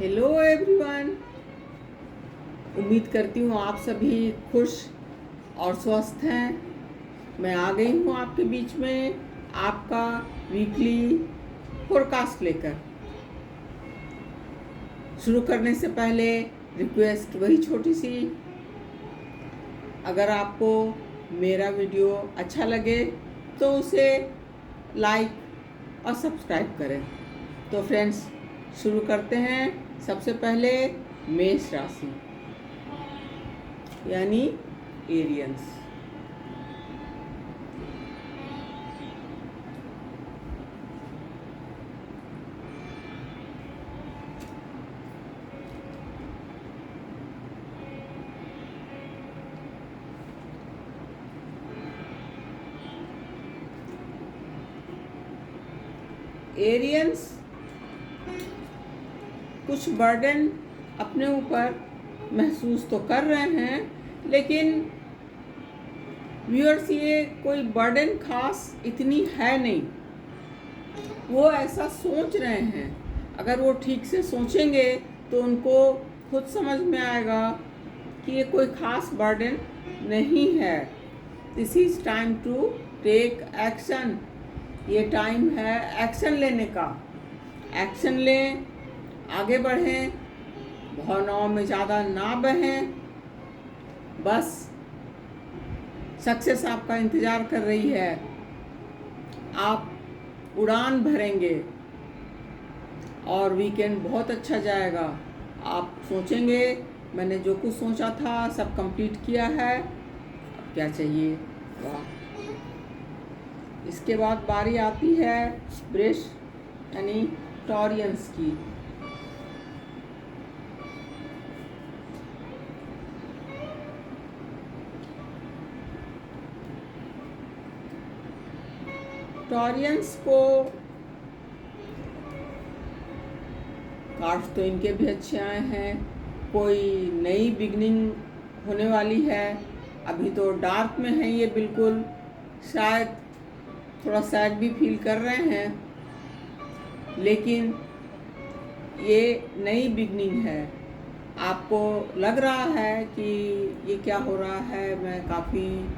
Hello everyone. उम्मीद करती हूँ आप सभी खुश और स्वस्थ हैं। मैं आ गई हूँ आपके बीच में आपका वीकली फोरकास्ट लेकर। शुरू करने से पहले रिक्वेस्ट वही छोटी सी, अगर आपको मेरा वीडियो अच्छा लगे तो उसे लाइक और सब्सक्राइब करें। तो फ्रेंड्स, शुरू करते हैं। सबसे पहले मेष राशि यानी एरियंस। एरियंस कुछ बर्डन अपने ऊपर महसूस तो कर रहे हैं, लेकिन व्यूअर्स, ये कोई बर्डन खास इतनी है नहीं। वो ऐसा सोच रहे हैं। अगर वो ठीक से सोचेंगे तो उनको खुद समझ में आएगा कि ये कोई खास बर्डन नहीं है। This is time to take action. ये टाइम है एक्शन लेने का। एक्शन लें, आगे बढ़ें, भावनाओं में ज़्यादा ना बहें। बस सक्सेस आपका इंतज़ार कर रही है। आप उड़ान भरेंगे और वीकेंड बहुत अच्छा जाएगा। आप सोचेंगे मैंने जो कुछ सोचा था सब कंप्लीट किया है, अब क्या चाहिए। वाह। इसके बाद बारी आती है वृष यानी टॉरियंस की। टॉरियंस को कार्ड्स तो इनके भी अच्छे आए हैं। कोई नई बिगनिंग होने वाली है। अभी तो डार्क में है ये बिल्कुल। शायद थोड़ा सैड भी फील कर रहे हैं, लेकिन ये नई बिगनिंग है। आपको लग रहा है कि ये क्या हो रहा है, मैं काफ़ी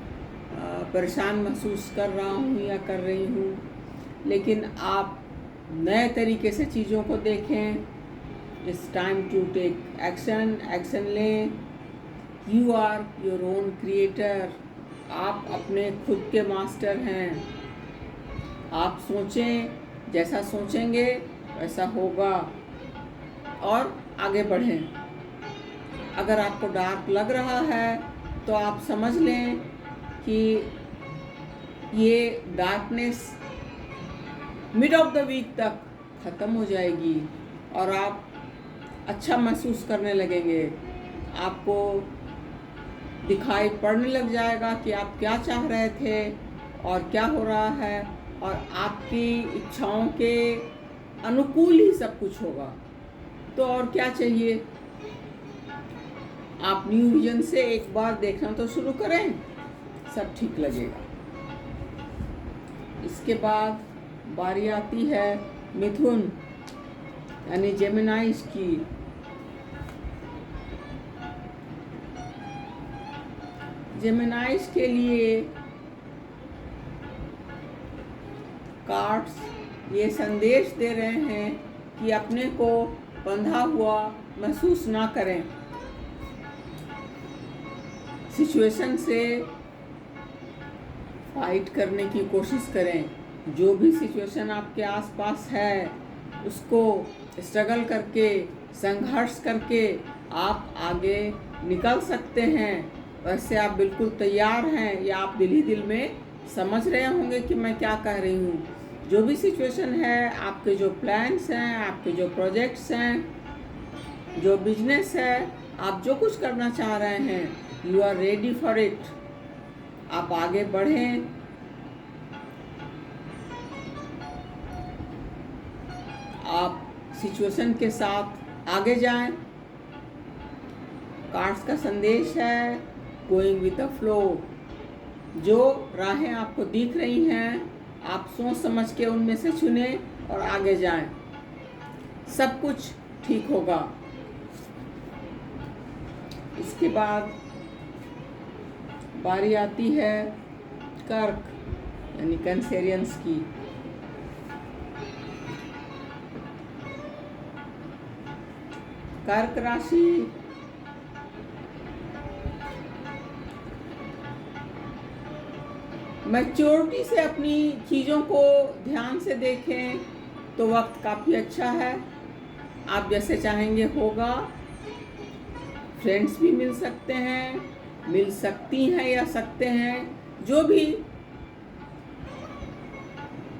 परेशान महसूस कर रहा हूँ या कर रही हूँ, लेकिन आप नए तरीके से चीज़ों को देखें। It's time to take action. Action लें। You are your own creator. आप अपने खुद के मास्टर हैं। आप सोचें, जैसा सोचेंगे वैसा होगा, और आगे बढ़ें। अगर आपको डार्क लग रहा है तो आप समझ लें कि ये darkness mid of the week तक ख़त्म हो जाएगी और आप अच्छा महसूस करने लगेंगे। आपको दिखाई पड़ने लग जाएगा कि आप क्या चाह रहे थे और क्या हो रहा है, और आपकी इच्छाओं के अनुकूल ही सब कुछ होगा। तो और क्या चाहिए। आप न्यू विजन से एक बार देखना तो शुरू करें, सब ठीक लगेगा। इसके बाद बारी आती है मिथुन यानी जेमिनाइज की। जेमिनाइज के लिए कार्ड्स ये संदेश दे रहे हैं कि अपने को बंधा हुआ महसूस ना करें। सिचुएशन से फाइट करने की कोशिश करें। जो भी सिचुएशन आपके आसपास है उसको स्ट्रगल करके, संघर्ष करके आप आगे निकल सकते हैं। वैसे आप बिल्कुल तैयार हैं, या आप दिल ही दिल में समझ रहे होंगे कि मैं क्या कह रही हूँ। जो भी सिचुएशन है, आपके जो प्लान्स हैं, आपके जो प्रोजेक्ट्स हैं, जो बिजनेस है, आप जो कुछ करना चाह रहे हैं, you are ready for it. आप आगे बढ़ें। आप सिचुएशन के साथ आगे जाएं। कार्ड्स का संदेश है गोइंग विद द फ्लो। जो राहें आपको दिख रही हैं, आप सोच समझ के उनमें से चुनें और आगे जाएं। सब कुछ ठीक होगा। इसके बाद बारी आती है कर्क यानी कैंसेरियंस की। कर्क राशि मैच्योरिटी से अपनी चीज़ों को ध्यान से देखें तो वक्त काफ़ी अच्छा है। आप जैसे चाहेंगे होगा। फ्रेंड्स भी मिल सकते हैं, मिल सकती हैं या सकते हैं, जो भी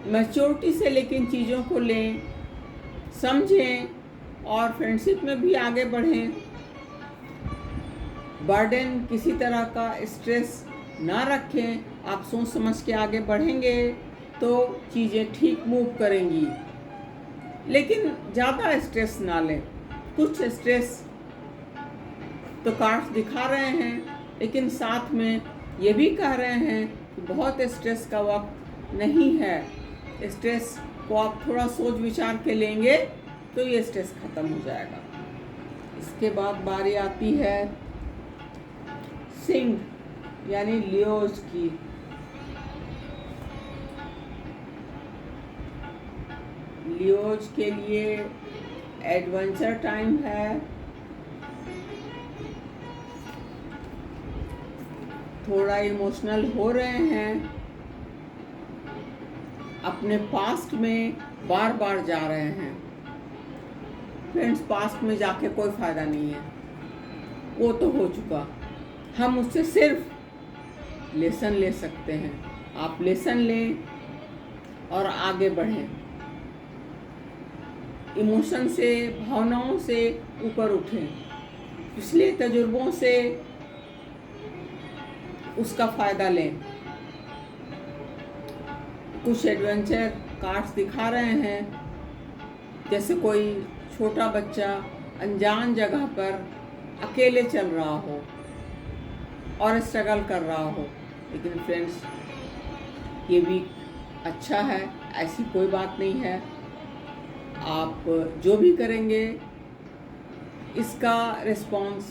मैच्योरिटी से लेकिन चीज़ों को लें, समझें और फ्रेंडशिप में भी आगे बढ़ें। बर्डन किसी तरह का स्ट्रेस ना रखें। आप सोच समझ के आगे बढ़ेंगे तो चीज़ें ठीक मूव करेंगी, लेकिन ज़्यादा स्ट्रेस ना लें। कुछ स्ट्रेस तो कार्ड्स दिखा रहे हैं, लेकिन साथ में ये भी कह रहे हैं कि बहुत स्ट्रेस का वक्त नहीं है। स्ट्रेस को आप थोड़ा सोच विचार के लेंगे तो ये स्ट्रेस ख़त्म हो जाएगा। इसके बाद बारी आती है सिंह यानी लियोज की। लियोज के लिए एडवेंचर टाइम है। थोड़ा इमोशनल हो रहे हैं, अपने पास्ट में बार बार जा रहे हैं। फ्रेंड्स, पास्ट में जाके कोई फ़ायदा नहीं है, वो तो हो चुका। हम उससे सिर्फ लेसन ले सकते हैं। आप लेसन लें और आगे बढ़ें। इमोशन से, भावनाओं से ऊपर उठें। पिछले तजुर्बों से उसका फ़ायदा लें। कुछ एडवेंचर कार्ड्स दिखा रहे हैं, जैसे कोई छोटा बच्चा अनजान जगह पर अकेले चल रहा हो और स्ट्रगल कर रहा हो। लेकिन फ्रेंड्स, ये वीक अच्छा है, ऐसी कोई बात नहीं है। आप जो भी करेंगे इसका रिस्पॉन्स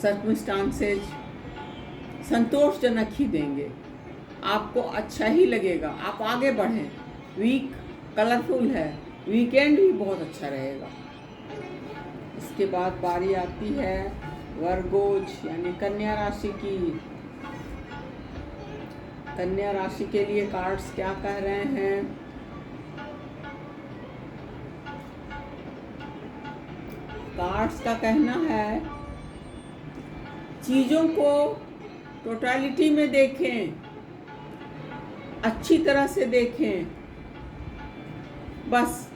सर्कमस्टांसेज संतोषजनक ही देंगे। आपको अच्छा ही लगेगा, आप आगे बढ़ें। वीक कलरफुल है, वीकेंड भी बहुत अच्छा रहेगा। इसके बाद बारी आती है वर्गोज यानी कन्या राशि की। कन्या राशि के लिए कार्ड्स क्या कह रहे हैं? कार्ड्स का कहना है चीज़ों को टोटलिटी में देखें, अच्छी तरह से देखें। बस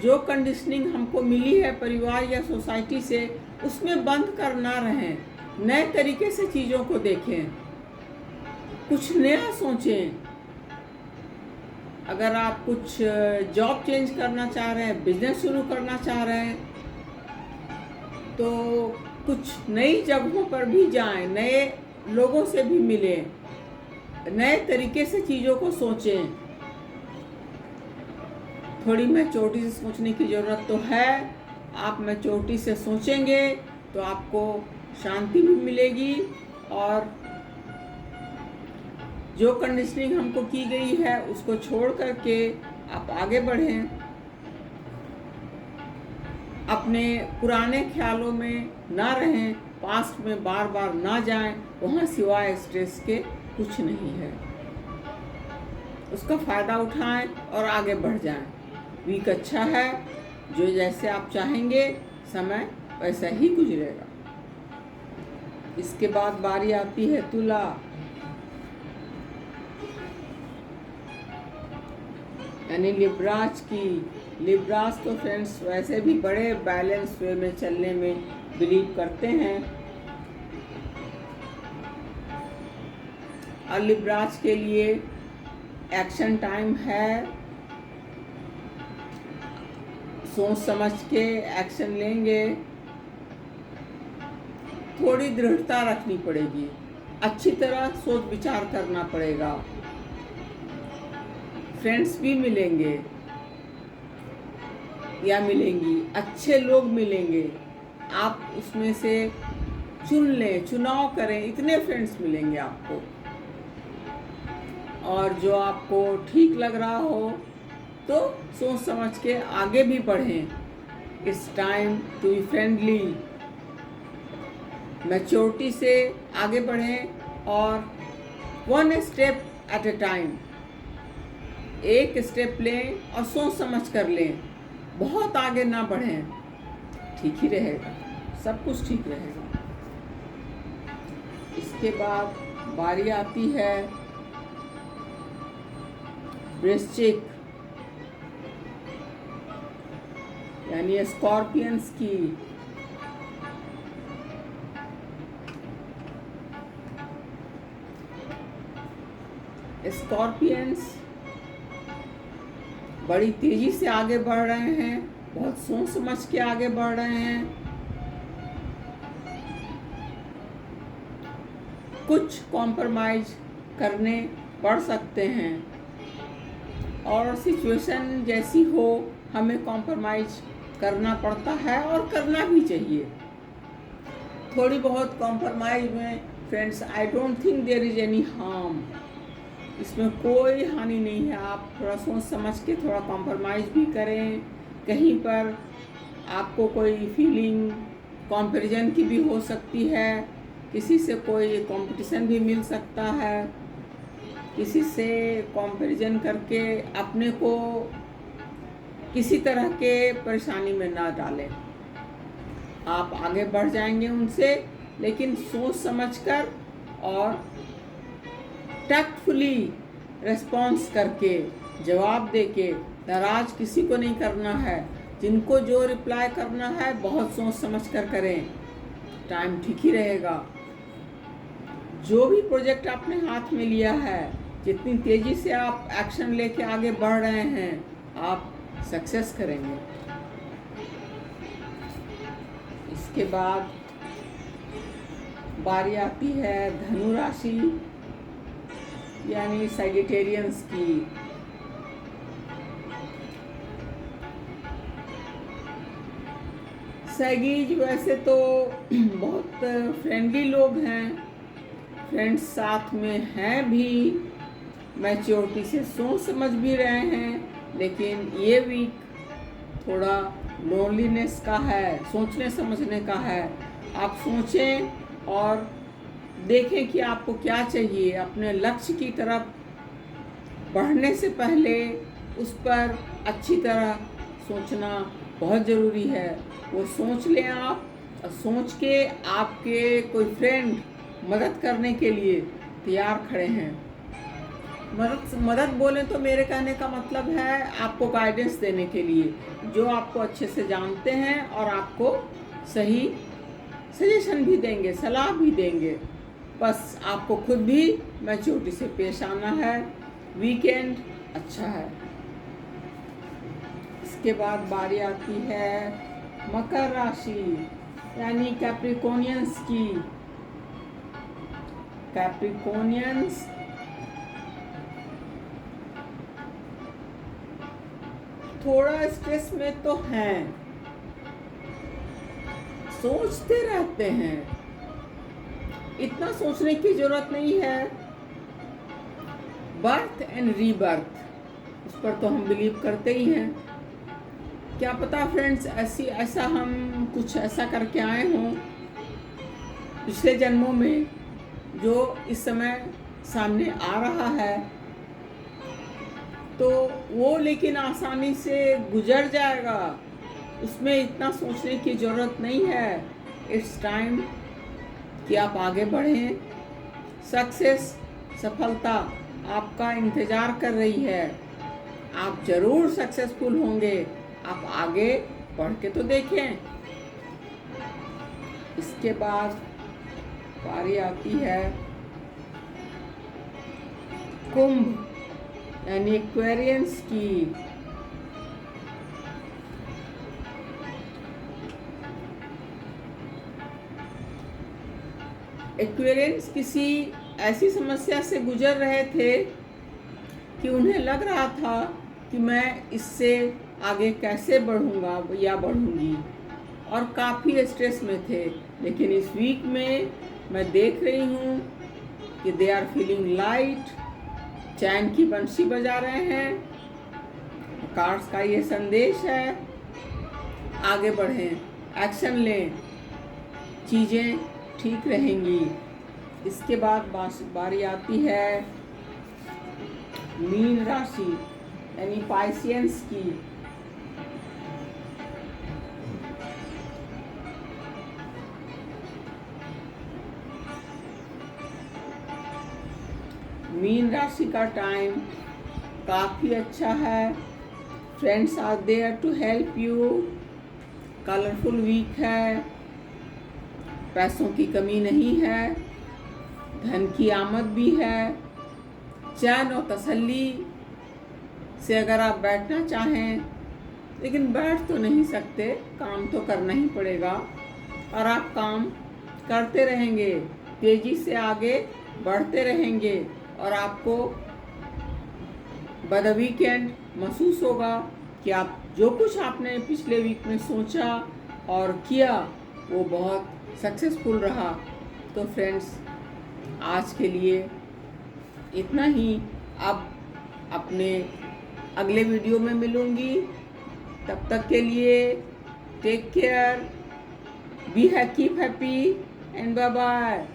जो कंडीशनिंग हमको मिली है परिवार या सोसाइटी से, उसमें बंद कर ना रहें। नए तरीके से चीज़ों को देखें, कुछ नया सोचें। अगर आप कुछ जॉब चेंज करना चाह रहे हैं, बिजनेस शुरू करना चाह रहे हैं, तो कुछ नई जगहों पर भी जाएं, नए लोगों से भी मिलें, नए तरीके से चीज़ों को सोचें। थोड़ी मैच्योरिटी से सोचने की ज़रूरत तो है। आप मैच्योरिटी से सोचेंगे तो आपको शांति भी मिलेगी और जो कंडीशनिंग हमको की गई है उसको छोड़ करके आप आगे बढ़ें। अपने पुराने ख्यालों में ना रहें, पास्ट में बार बार ना जाएं, वहाँ सिवाय स्ट्रेस के कुछ नहीं है। उसका फ़ायदा उठाएं और आगे बढ़ जाएं। वीक अच्छा है, जो जैसे आप चाहेंगे समय वैसा ही गुजरेगा। इसके बाद बारी आती है तुला। यानी लिब्राज की। लिब्राज तो फ्रेंड्स वैसे भी बड़े बैलेंस वे में चलने में बिलीव करते हैं, और लिब्राज के लिए एक्शन टाइम है। सोच समझ के एक्शन लेंगे। थोड़ी दृढ़ता रखनी पड़ेगी, अच्छी तरह सोच विचार करना पड़ेगा। फ्रेंड्स भी मिलेंगे, या मिलेंगी, अच्छे लोग मिलेंगे। आप उसमें से चुन लें, चुनाव करें, इतने फ्रेंड्स मिलेंगे आपको। और जो आपको ठीक लग रहा हो तो सोच समझ के आगे भी बढ़ें। It's time to be friendly. Maturity से आगे बढ़ें और 1 स्टेप एट ए टाइम, एक स्टेप लें और सोच समझ कर लें। बहुत आगे ना बढ़ें, ठीक ही रहेगा, सब कुछ ठीक रहेगा। इसके बाद बारी आती है वृश्चिक यानी स्कॉर्पियंस की। स्कॉर्पियंस बड़ी तेजी से आगे बढ़ रहे हैं, बहुत सोच समझ के आगे बढ़ रहे हैं। कुछ कॉम्प्रोमाइज करने पड़ सकते हैं और सिचुएशन जैसी हो हमें कॉम्प्रोमाइज करना पड़ता है और करना भी चाहिए। थोड़ी बहुत कॉम्प्रोमाइज में friends, I don't think there is any harm. इसमें कोई हानि नहीं है। आप थोड़ा सोच समझ के थोड़ा कॉम्प्रोमाइज़ भी करें। कहीं पर आपको कोई फीलिंग कंपैरिजन की भी हो सकती है, किसी से कोई कंपटीशन भी मिल सकता है। किसी से कंपैरिजन करके अपने को किसी तरह के परेशानी में ना डालें। आप आगे बढ़ जाएंगे उनसे, लेकिन सोच समझकर और टैक्टफुली रेस्पॉन्स करके, जवाब देके। नाराज किसी को नहीं करना है। जिनको जो रिप्लाई करना है बहुत सोच समझ कर करें, टाइम ठीक ही रहेगा। जो भी प्रोजेक्ट आपने हाथ में लिया है, जितनी तेजी से आप एक्शन लेके आगे बढ़ रहे हैं, आप सक्सेस करेंगे। इसके बाद बारी आती है धनु राशि यानी सैजिटेरियंस की। सैगिज वैसे तो बहुत फ्रेंडली लोग हैं, फ्रेंड्स साथ में हैं भी, मैच्योरिटी से सोच समझ भी रहे हैं, लेकिन ये वीक थोड़ा लोनलीनेस का है, सोचने समझने का है। आप सोचें और देखें कि आपको क्या चाहिए। अपने लक्ष्य की तरफ बढ़ने से पहले उस पर अच्छी तरह सोचना बहुत ज़रूरी है। वो सोच लें आप, और सोच के आपके कोई फ्रेंड मदद करने के लिए तैयार खड़े हैं। मदद बोलें तो मेरे कहने का मतलब है आपको गाइडेंस देने के लिए, जो आपको अच्छे से जानते हैं और आपको सही सजेशन भी देंगे, सलाह भी देंगे। बस आपको खुद भी मैच्योरिटी से पेश आना है। वीकेंड अच्छा है। इसके बाद बारी आती है मकर राशि यानी कैप्रिकॉनियंस की। कैप्रिकॉनियंस थोड़ा स्ट्रेस में तो हैं, सोचते रहते हैं। इतना सोचने की जरूरत नहीं है। बर्थ एंड रीबर्थ, उस पर तो हम बिलीव करते ही हैं। क्या पता फ्रेंड्स, ऐसा हम कुछ ऐसा करके आए हों पिछले जन्मों में, जो इस समय सामने आ रहा है, तो वो लेकिन आसानी से गुजर जाएगा। उसमें इतना सोचने की ज़रूरत नहीं है। इट्स टाइम कि आप आगे बढ़ें। सक्सेस, सफलता आपका इंतज़ार कर रही है। आप ज़रूर सक्सेसफुल होंगे। आप आगे बढ़ के तो देखें। इसके बाद बारी आती है कुंभ यानी एक्वेरियंस की। एक्वेरियंस किसी ऐसी समस्या से गुजर रहे थे कि उन्हें लग रहा था कि मैं इससे आगे कैसे बढ़ूँगा या बढ़ूँगी, और काफ़ी स्ट्रेस में थे। लेकिन इस वीक में मैं देख रही हूँ कि दे आर फीलिंग लाइट, चैन की बंशी बजा रहे हैं। कार्ड्स का ये संदेश है, आगे बढ़ें, एक्शन लें, चीज़ें ठीक रहेंगी। इसके बाद बारी आती है मीन राशि यानी पाइसियंस की। मीन राशि का टाइम काफ़ी अच्छा है। Friends are there to help you. Colourful week है, पैसों की कमी नहीं है, धन की आमद भी है। चैन और तसल्ली से अगर आप बैठना चाहें, लेकिन बैठ तो नहीं सकते, काम तो करना ही पड़ेगा, और आप काम करते रहेंगे, तेज़ी से आगे बढ़ते रहेंगे, और आपको बाय द वीकेंड महसूस होगा कि आप जो कुछ आपने पिछले वीक में सोचा और किया वो बहुत सक्सेसफुल रहा। तो फ्रेंड्स, आज के लिए इतना ही। अब अपने अगले वीडियो में मिलूँगी, तब तक के लिए take care, be keep happy and bye bye.